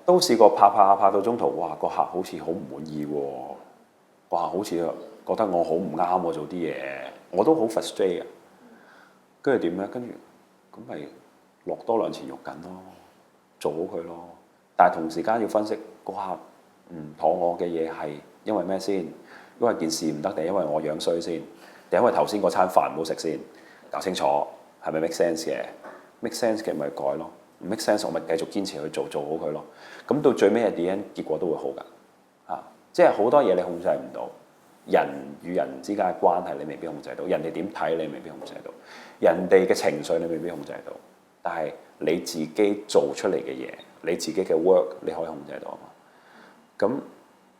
都試過拍到中途，哇！個客好似好唔滿意喎，個客好似覺得我好唔啱喎做啲嘢，我都好 frustrate 啊。跟住點咧？跟住咁咪落多兩錢肉緊咯，做好佢咯。但係同時間要分析個客唔妥我嘅嘢係因為咩先？因為件事唔得定因為我樣衰先？定因為頭先嗰餐飯唔好食先？搞清楚係咪 make sense 嘅？make sense 嘅咪改咯，唔 make sense 我咪繼續堅持去做好佢咯。咁到最尾係點樣？結果都會好㗎。即係好多嘢你控制唔到，人與人之間嘅關係你未必控制到，人哋點睇你未必控制到，人哋嘅情緒你未必控制到，但係你自己做出嚟嘅嘢，你自己嘅 work 你可以控制到啊嘛。咁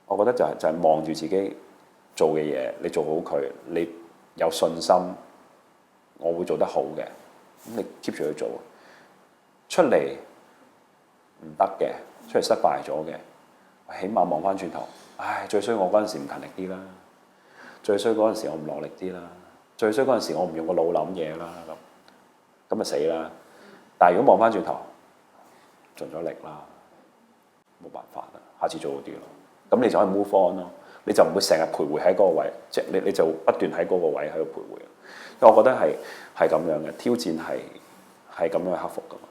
我覺得就係望住自己做嘅嘢，你做好佢，你有信心，我會做得好嘅，咁你 keep 住去做，出嚟唔得嘅，出嚟失敗咗嘅，起碼望翻轉頭。唉，最衰我嗰陣時唔勤力啲啦，最衰嗰陣時我唔落力啲啦，最衰嗰陣時我唔用個腦諗嘢啦，咁咪死啦！但係如果望翻轉頭，盡咗力啦，冇辦法啦，下次做好啲咯。咁你就可以 move on 咯，你就唔會成日徘徊喺嗰個位，即係你就不斷喺嗰個位喺度徘徊。因為我覺得係咁樣嘅挑戰係咁樣去克服噶嘛。